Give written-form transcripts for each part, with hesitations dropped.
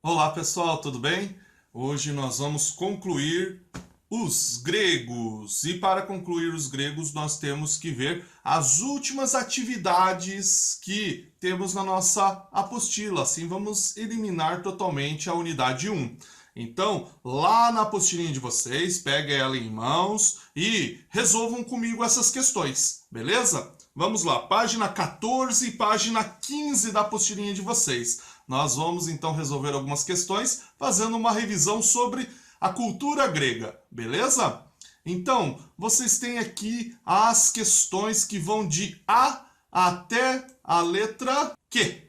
Olá pessoal, tudo bem? Hoje nós vamos concluir os gregos. E para concluir os gregos, nós temos que ver as últimas atividades que temos na nossa apostila. Assim, vamos eliminar totalmente a unidade 1. Então, lá na apostilinha de vocês, peguem ela em mãos e resolvam comigo essas questões, beleza? Vamos lá, página 14 e página 15 da apostilinha de vocês. Nós vamos então resolver algumas questões fazendo uma revisão sobre a cultura grega, beleza? Então, vocês têm aqui as questões que vão de A até a letra Q.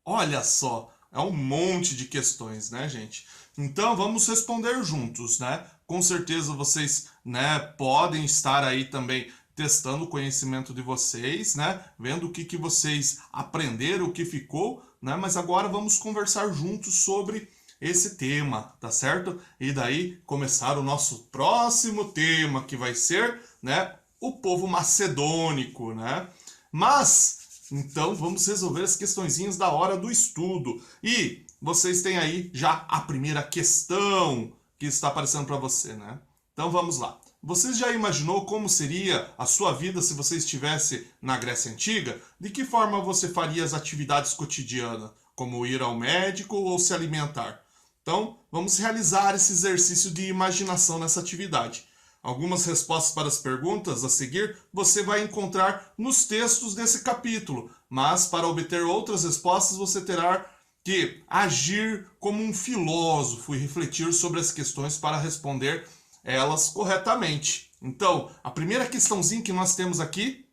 Olha só, é um monte de questões, né, gente? Então, vamos responder juntos, né? Com certeza vocês, né, podem estar aí também testando o conhecimento de vocês, né? Vendo o que vocês aprenderam, o que ficou, né? Mas agora vamos conversar juntos sobre esse tema, tá certo? E daí começar o nosso próximo tema, que vai ser, né, o povo macedônico, né? Mas então vamos resolver as questõezinhas da hora do estudo. E vocês têm aí já a primeira questão que está aparecendo para você, né? Então vamos lá. Você já imaginou como seria a sua vida se você estivesse na Grécia Antiga? De que forma você faria as atividades cotidianas, como ir ao médico ou se alimentar? Então, vamos realizar esse exercício de imaginação nessa atividade. Algumas respostas para as perguntas a seguir você vai encontrar nos textos desse capítulo, mas para obter outras respostas você terá que agir como um filósofo e refletir sobre as questões para responder elas corretamente. Então, a primeira questãozinha que nós temos aqui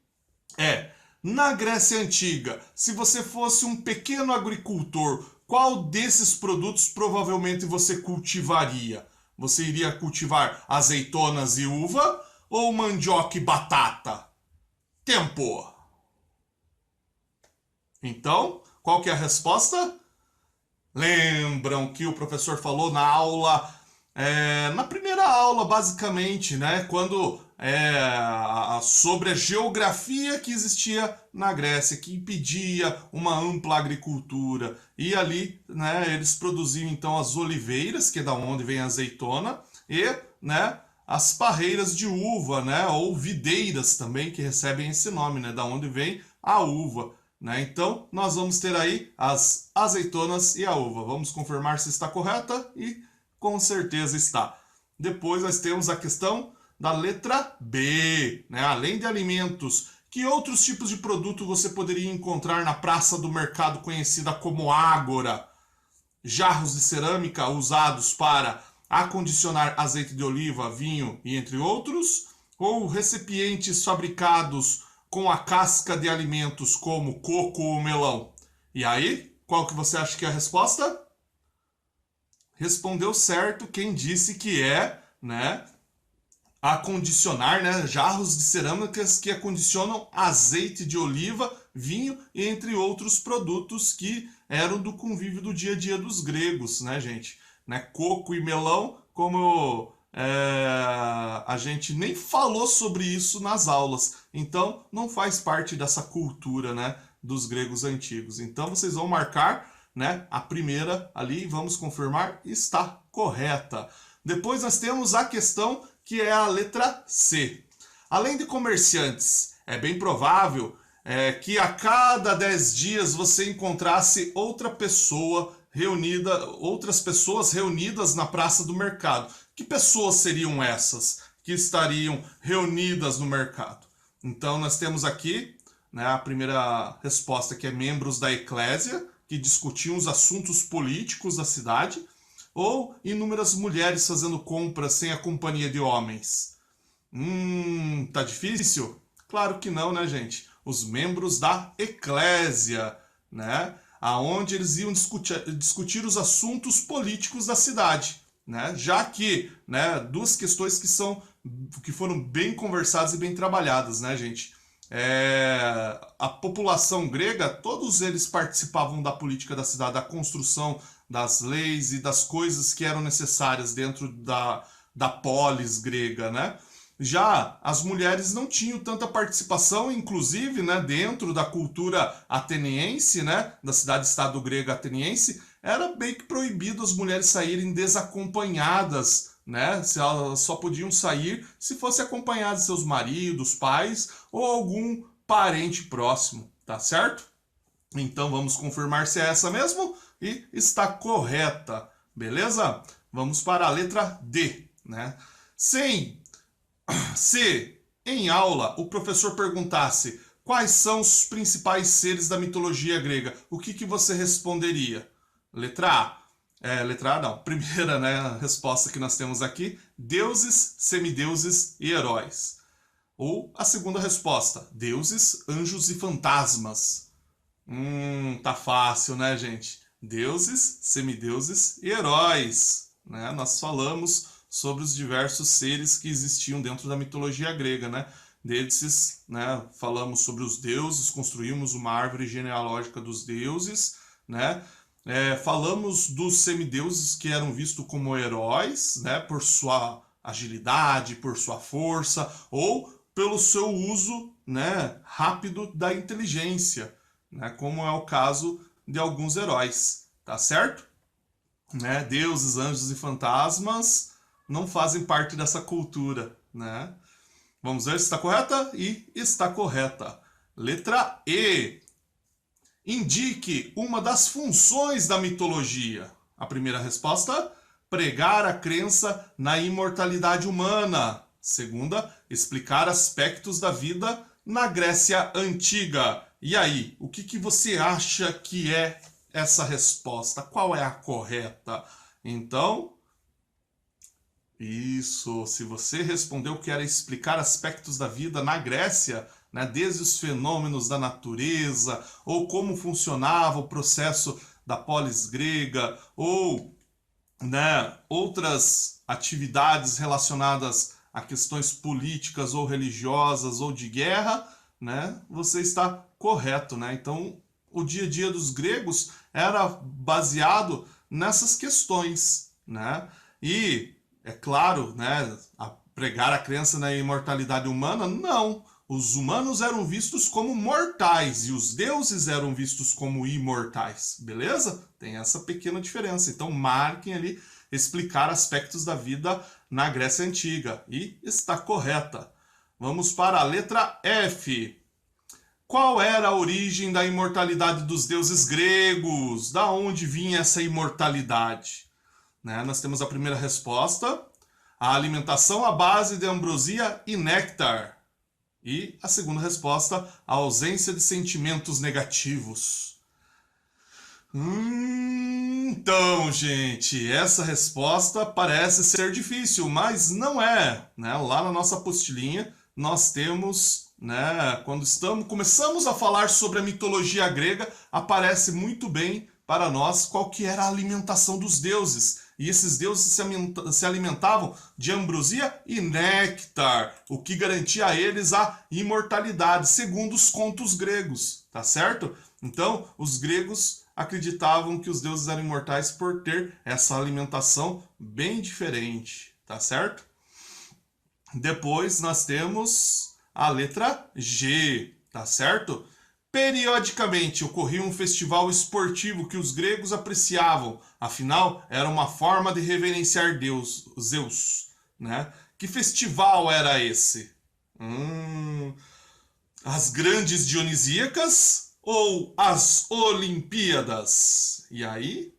é: na Grécia Antiga, se você fosse um pequeno agricultor, qual desses produtos provavelmente você cultivaria? Você iria cultivar azeitonas e uva ou mandioca e batata? Tempo! Então, qual que é a resposta? Lembram que o professor falou na aula, na primeira aula, basicamente, né? Quando sobre a geografia que existia na Grécia, que impedia uma ampla agricultura. E ali, né, eles produziam então as oliveiras, que é da onde vem a azeitona, e, né, as parreiras de uva, né, ou videiras também, que recebem esse nome, né, da onde vem a uva. Né? Então, nós vamos ter aí as azeitonas e a uva. Vamos confirmar se está correta e com certeza está. Depois nós temos a questão da letra B, né? Além de alimentos, que outros tipos de produto você poderia encontrar na praça do mercado conhecida como Ágora? Jarros de cerâmica usados para acondicionar azeite de oliva, vinho e entre outros? Ou recipientes fabricados com a casca de alimentos como coco ou melão? E aí, qual que você acha que é a resposta? Respondeu certo quem disse que é, né, acondicionar, né, jarros de cerâmicas que acondicionam azeite de oliva, vinho e entre outros produtos que eram do convívio do dia a dia dos gregos, né, gente? Né, coco e melão, como a gente nem falou sobre isso nas aulas, então não faz parte dessa cultura, né, dos gregos antigos. Então vocês vão marcar, né, a primeira ali, vamos confirmar, está correta. Depois nós temos a questão que é a letra C. Além de comerciantes, é bem provável que a cada 10 dias você encontrasse outras pessoas reunidas na praça do mercado. Que pessoas seriam essas que estariam reunidas no mercado? Então nós temos aqui, né, a primeira resposta, que é membros da eclésia, que discutiam os assuntos políticos da cidade, ou inúmeras mulheres fazendo compras sem a companhia de homens. Tá difícil? Claro que não, né, gente? Os membros da eclésia, né, aonde eles iam discutir os assuntos políticos da cidade, né? Já que, né, duas questões que foram bem conversadas e bem trabalhadas, né, gente? A população grega, todos eles participavam da política da cidade, da construção das leis e das coisas que eram necessárias dentro da polis grega, né? Já as mulheres não tinham tanta participação, inclusive, né, dentro da cultura ateniense, né, da cidade-estado grega ateniense, era bem que proibido as mulheres saírem desacompanhadas, né? Se elas só podiam sair se fossem acompanhadas de seus maridos, pais ou algum parente próximo, tá certo? Então vamos confirmar se é essa mesmo e está correta, beleza? Vamos para a letra D, né? Se em aula o professor perguntasse quais são os principais seres da mitologia grega, o que você responderia? Letra A. Letra A não. Primeira, né, a resposta que nós temos aqui: deuses, semideuses e heróis. Ou a segunda resposta: deuses, anjos e fantasmas. Tá fácil, né, gente? Deuses, semideuses e heróis, né? Nós falamos sobre os diversos seres que existiam dentro da mitologia grega, né? Desses, né, falamos sobre os deuses, construímos uma árvore genealógica dos deuses, né? Falamos dos semideuses que eram vistos como heróis, né, por sua agilidade, por sua força ou pelo seu uso, né, rápido da inteligência, né, como é o caso de alguns heróis, tá certo? Né? Deuses, anjos e fantasmas não fazem parte dessa cultura, né? Vamos ver se está correta? E está correta. Letra E. Indique uma das funções da mitologia. A primeira resposta: pregar a crença na imortalidade humana. Segunda: explicar aspectos da vida na Grécia Antiga. E aí, o que você acha que é essa resposta? Qual é a correta? Então, isso, se você respondeu que era explicar aspectos da vida na Grécia, né, desde os fenômenos da natureza, ou como funcionava o processo da polis grega, ou, né, outras atividades relacionadas a questões políticas ou religiosas ou de guerra, né, você está correto, né? Então, o dia a dia dos gregos era baseado nessas questões, né? E é claro, né, a pregar a crença na imortalidade humana, não. Os humanos eram vistos como mortais e os deuses eram vistos como imortais, beleza? Tem essa pequena diferença. Então marquem ali explicar aspectos da vida na Grécia Antiga. E está correta. Vamos para a letra F. Qual era a origem da imortalidade dos deuses gregos? Da onde vinha essa imortalidade? Né? Nós temos a primeira resposta: a alimentação à base de ambrosia e néctar. E a segunda resposta: a ausência de sentimentos negativos. Então, gente, essa resposta parece ser difícil, mas não é, né? Lá na nossa apostilinha nós temos, né, quando começamos a falar sobre a mitologia grega, aparece muito bem para nós qual que era a alimentação dos deuses. E esses deuses se alimentavam de ambrosia e néctar, o que garantia a eles a imortalidade, segundo os contos gregos, tá certo? Então, os gregos acreditavam que os deuses eram imortais por ter essa alimentação bem diferente, tá certo? Depois nós temos a letra G, tá certo? Periodicamente ocorria um festival esportivo que os gregos apreciavam, afinal era uma forma de reverenciar Zeus, né? Que festival era esse? As grandes dionisíacas ou as Olimpíadas? E aí?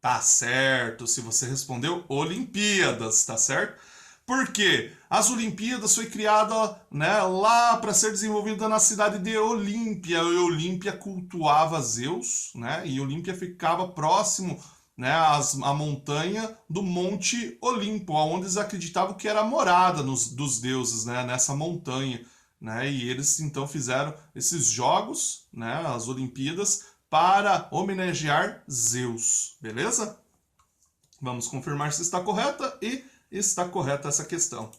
Tá certo, se você respondeu Olimpíadas, tá certo? Porque as Olimpíadas foi criada, né, lá para ser desenvolvida na cidade de Olímpia. E Olímpia cultuava Zeus, né? E Olímpia ficava próximo, né, à montanha do Monte Olimpo, onde eles acreditavam que era a morada dos deuses, né, nessa montanha, né? E eles então fizeram esses jogos, né, as Olimpíadas, para homenagear Zeus, beleza? Vamos confirmar se está correta e está correta essa questão.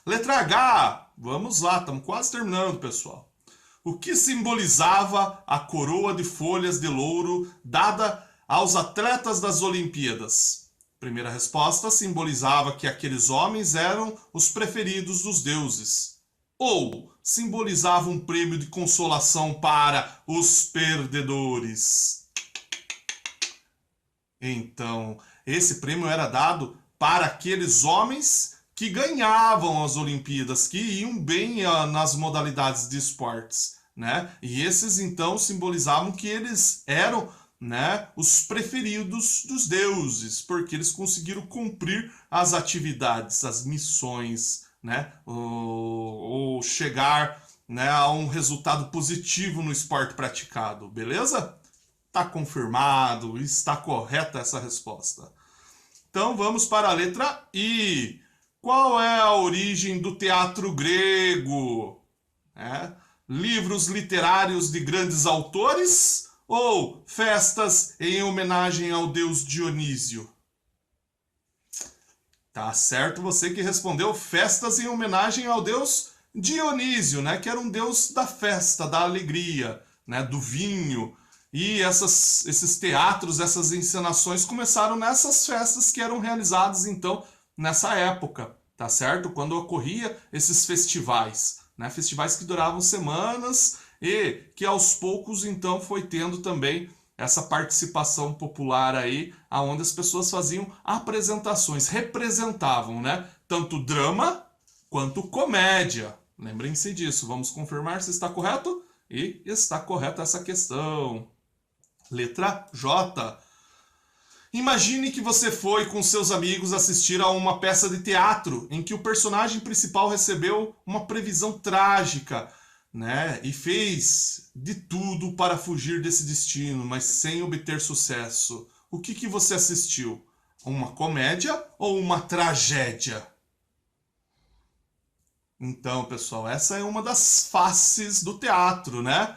Letra H, vamos lá, estamos quase terminando, pessoal. O que simbolizava a coroa de folhas de louro dada aos atletas das Olimpíadas? Primeira resposta: simbolizava que aqueles homens eram os preferidos dos deuses. Ou simbolizava um prêmio de consolação para os perdedores? Então, esse prêmio era dado para aqueles homens que ganhavam as Olimpíadas, que iam bem nas modalidades de esportes, né? E esses então simbolizavam que eles eram, né, os preferidos dos deuses, porque eles conseguiram cumprir as atividades, as missões, né, ou chegar, né, a um resultado positivo no esporte praticado, beleza? Está confirmado, está correta essa resposta. Então vamos para a letra I. Qual é a origem do teatro grego? Livros literários de grandes autores ou festas em homenagem ao deus Dionísio? Tá certo você que respondeu festas em homenagem ao deus Dionísio, né? Que era um deus da festa, da alegria, né? Do vinho. E esses teatros, essas encenações começaram nessas festas que eram realizadas então nessa época, tá certo? Quando ocorria esses festivais, né? Festivais que duravam semanas e que aos poucos então foi tendo também essa participação popular aí, aonde as pessoas faziam apresentações, representavam, né? Tanto drama quanto comédia. Lembrem-se disso. Vamos confirmar se está correto? E está correta essa questão. Letra J. Imagine que você foi com seus amigos assistir a uma peça de teatro em que o personagem principal recebeu uma previsão trágica, né? E fez de tudo para fugir desse destino, mas sem obter sucesso. O que você assistiu? Uma comédia ou uma tragédia? Então, pessoal, essa é uma das faces do teatro, né?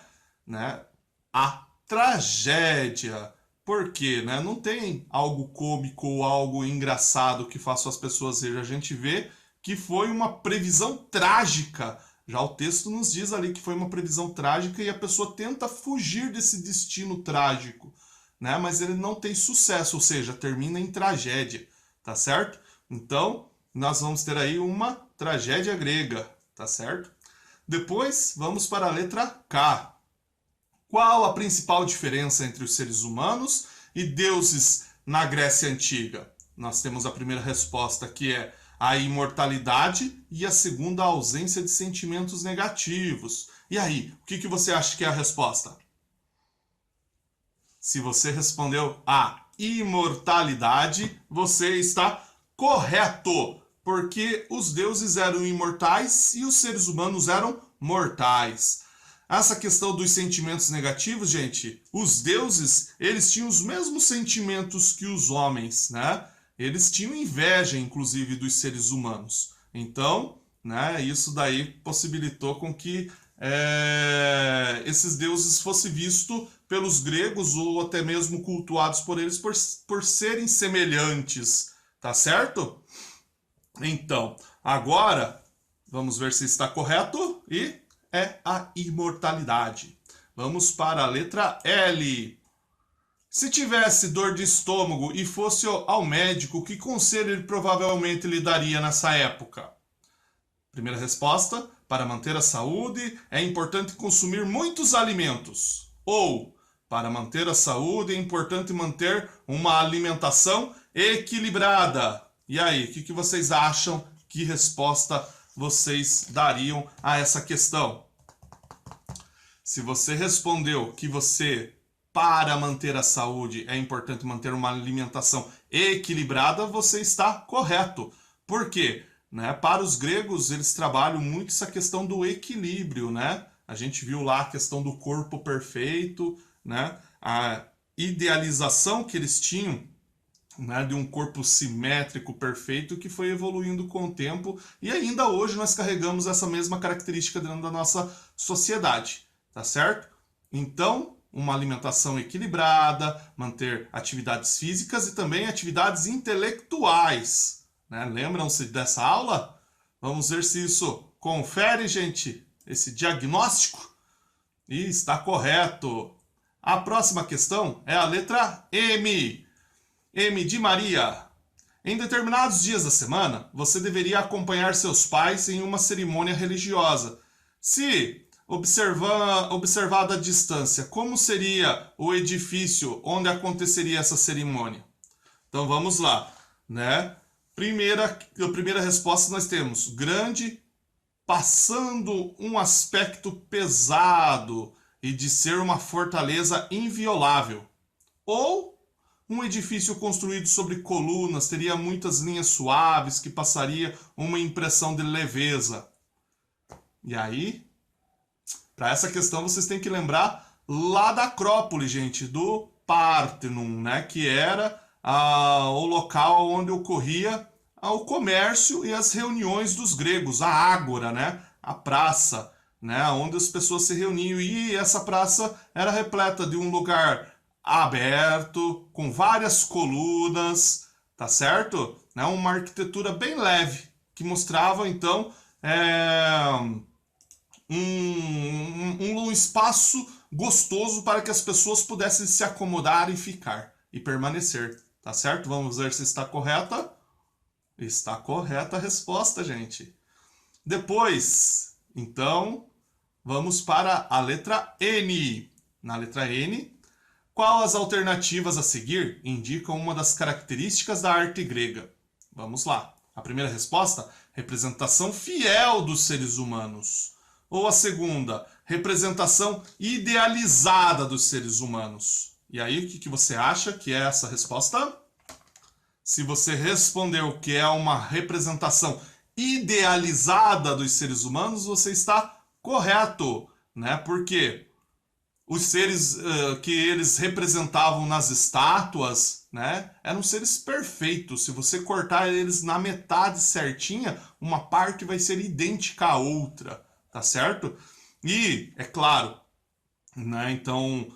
A tragédia. Por quê? Né? Não tem algo cômico ou algo engraçado que faça as pessoas rir. A gente vê que foi uma previsão trágica. Já o texto nos diz ali que foi uma previsão trágica e a pessoa tenta fugir desse destino trágico, né? Mas ele não tem sucesso, ou seja, termina em tragédia, tá certo? Então, nós vamos ter aí uma tragédia grega, tá certo? Depois, vamos para a letra K. Qual a principal diferença entre os seres humanos e deuses na Grécia Antiga? Nós temos a primeira resposta, que é a imortalidade, e a segunda, a ausência de sentimentos negativos. E aí, o que você acha que é a resposta? Se você respondeu a imortalidade, você está correto, porque os deuses eram imortais e os seres humanos eram mortais. Essa questão dos sentimentos negativos, gente, os deuses, eles tinham os mesmos sentimentos que os homens, né? Eles tinham inveja, inclusive, dos seres humanos. Então, né, isso daí possibilitou com que esses deuses fossem vistos pelos gregos ou até mesmo cultuados por eles por serem semelhantes, tá certo? Então, agora, vamos ver se está correto e é a imortalidade. Vamos para a letra L. Se tivesse dor de estômago e fosse ao médico, que conselho ele provavelmente lhe daria nessa época? Primeira resposta, para manter a saúde é importante consumir muitos alimentos. Ou, para manter a saúde é importante manter uma alimentação equilibrada. E aí, o que vocês acham? Que resposta vocês dariam a essa questão? Se você respondeu que para manter a saúde é importante manter uma alimentação equilibrada, você está correto. Por quê? Né? Para os gregos, eles trabalham muito essa questão do equilíbrio, né? A gente viu lá a questão do corpo perfeito, né? A idealização que eles tinham, né, de um corpo simétrico perfeito que foi evoluindo com o tempo e ainda hoje nós carregamos essa mesma característica dentro da nossa sociedade, tá certo? Então, uma alimentação equilibrada, manter atividades físicas e também atividades intelectuais, né? Lembram-se dessa aula? Vamos ver se isso confere, gente, esse diagnóstico. E está correto. A próxima questão é a letra M. M de Maria. Em determinados dias da semana, você deveria acompanhar seus pais em uma cerimônia religiosa. Se observada a distância, como seria o edifício onde aconteceria essa cerimônia? Então vamos lá, né? A primeira resposta nós temos grande, passando um aspecto pesado e de ser uma fortaleza inviolável. Ou um edifício construído sobre colunas, teria muitas linhas suaves que passaria uma impressão de leveza. E aí, para essa questão vocês têm que lembrar lá da Acrópole, gente, do Parthenon, né, que era o local onde ocorria o comércio e as reuniões dos gregos, a ágora, né, a praça, né, onde as pessoas se reuniam. E essa praça era repleta de um lugar aberto, com várias colunas, tá certo? Né, uma arquitetura bem leve, que mostrava, então, um espaço gostoso para que as pessoas pudessem se acomodar e ficar e permanecer, tá certo? Vamos ver se está correta. Está correta a resposta, gente. Depois, então, vamos para a letra N. Na letra N, qual as alternativas a seguir indicam uma das características da arte grega? Vamos lá. A primeira resposta, representação fiel dos seres humanos. Ou a segunda, representação idealizada dos seres humanos. E aí, o que você acha que é essa resposta? Se você respondeu que é uma representação idealizada dos seres humanos, você está correto, né? Porque os seres que eles representavam nas estátuas, né, eram seres perfeitos. Se você cortar eles na metade certinha, uma parte vai ser idêntica à outra, tá certo? E, é claro, né, então,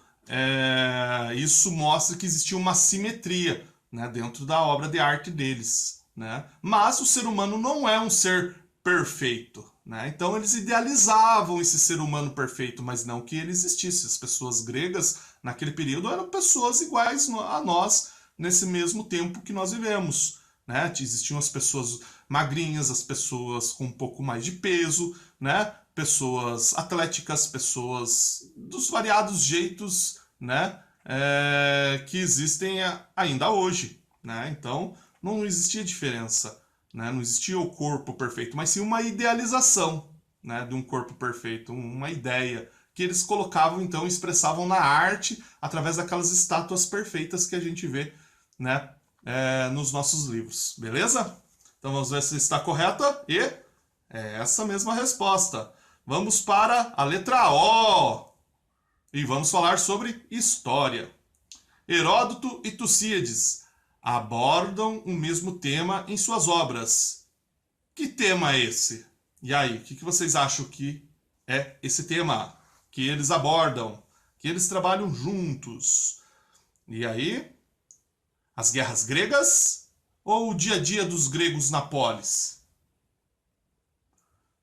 isso mostra que existia uma simetria, né, dentro da obra de arte deles, né? Mas o ser humano não é um ser perfeito, né? Então eles idealizavam esse ser humano perfeito, mas não que ele existisse. As pessoas gregas naquele período eram pessoas iguais a nós nesse mesmo tempo que nós vivemos, né? Existiam as pessoas magrinhas, as pessoas com um pouco mais de peso, né? Pessoas atléticas, pessoas dos variados jeitos, né? Que existem ainda hoje, né? Então não existia diferença, né? Não existia o corpo perfeito, mas sim uma idealização, né, de um corpo perfeito, uma ideia que eles colocavam, então, expressavam na arte através daquelas estátuas perfeitas que a gente vê, né, nos nossos livros, beleza? Então vamos ver se está correta e é essa mesma resposta. Vamos para a letra O. E vamos falar sobre história. Heródoto e Tucídides abordam o mesmo tema em suas obras. Que tema é esse? E aí, o que vocês acham que é esse tema? Que eles abordam, que eles trabalham juntos. E aí, as guerras gregas ou o dia a dia dos gregos na polis?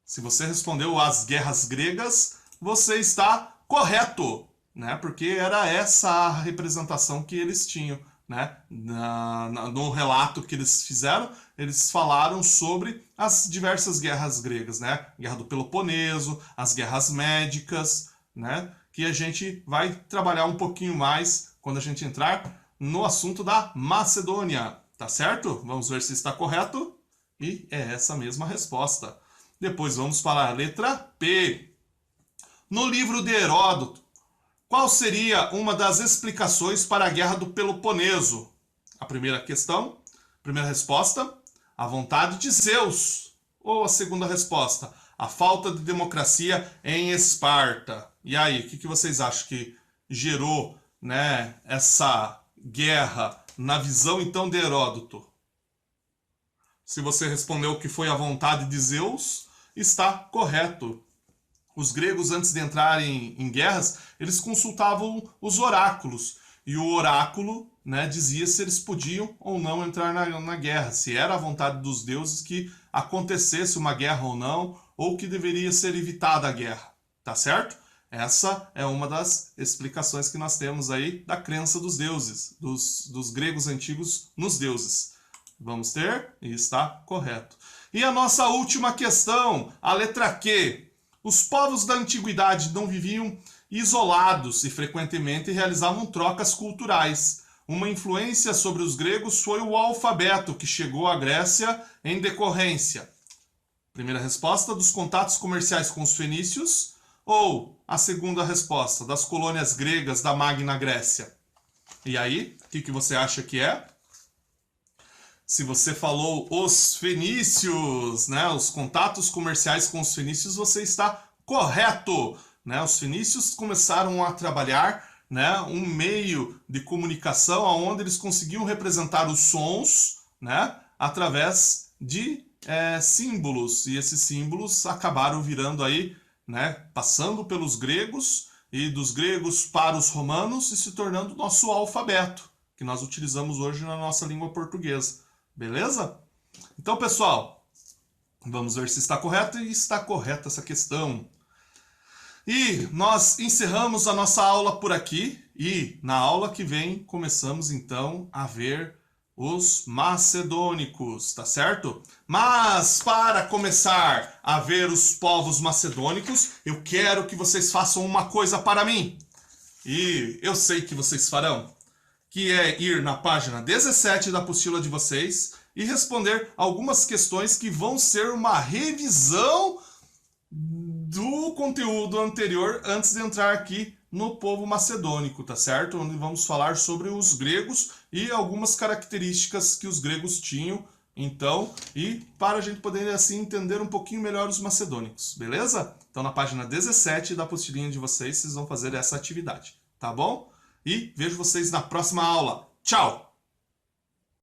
Se você respondeu as guerras gregas, você está correto, né? Porque era essa a representação que eles tinham, né? No relato que eles fizeram, eles falaram sobre as diversas guerras gregas, né? Guerra do Peloponeso, as guerras médicas, né? Que a gente vai trabalhar um pouquinho mais quando a gente entrar no assunto da Macedônia, tá certo? Vamos ver se está correto. E é essa mesma resposta. Depois vamos para a letra P. No livro de Heródoto, qual seria uma das explicações para a Guerra do Peloponeso? A primeira questão, primeira resposta, a vontade de Zeus. Ou a segunda resposta, a falta de democracia em Esparta. E aí, o que vocês acham que gerou, né, essa guerra na visão então de Heródoto? Se você respondeu que foi a vontade de Zeus, está correto. Os gregos, antes de entrarem em guerras, eles consultavam os oráculos. E o oráculo, né, dizia se eles podiam ou não entrar na guerra, se era a vontade dos deuses que acontecesse uma guerra ou que deveria ser evitada a guerra. Tá certo? Essa é uma das explicações que nós temos aí da crença dos deuses, dos gregos antigos nos deuses. Vamos ter? E está correto. E a nossa última questão, a letra Q. Os povos da antiguidade não viviam isolados e frequentemente realizavam trocas culturais. uma influência sobre os gregos foi o alfabeto que chegou à Grécia em decorrência? Primeira resposta, dos contatos comerciais com os fenícios, ou a segunda resposta, das colônias gregas da Magna Grécia? E aí, o que você acha que é? Se você falou os fenícios, né, os contatos comerciais com os fenícios, você está correto, né? Os fenícios começaram a trabalhar, né, um meio de comunicação onde eles conseguiam representar os sons, né, através de símbolos, e esses símbolos acabaram virando aí, né, passando pelos gregos e dos gregos para os romanos e se tornando nosso alfabeto, que nós utilizamos hoje na nossa língua portuguesa. Beleza? Então, pessoal, vamos ver se está correto, e está correta essa questão. E nós encerramos a nossa aula por aqui, e na aula que vem começamos então a ver os macedônicos, tá certo? Mas para começar a ver os povos macedônicos, eu quero que vocês façam uma coisa para mim. E eu sei que vocês farão, que é ir na página 17 da apostila de vocês e responder algumas questões que vão ser uma revisão do conteúdo anterior antes de entrar aqui no povo macedônico, tá certo? Onde vamos falar sobre os gregos e algumas características que os gregos tinham, então, e para a gente poder assim entender um pouquinho melhor os macedônicos, beleza? Então na página 17 da apostilinha de vocês, vocês vão fazer essa atividade, tá bom? E vejo vocês na próxima aula. Tchau!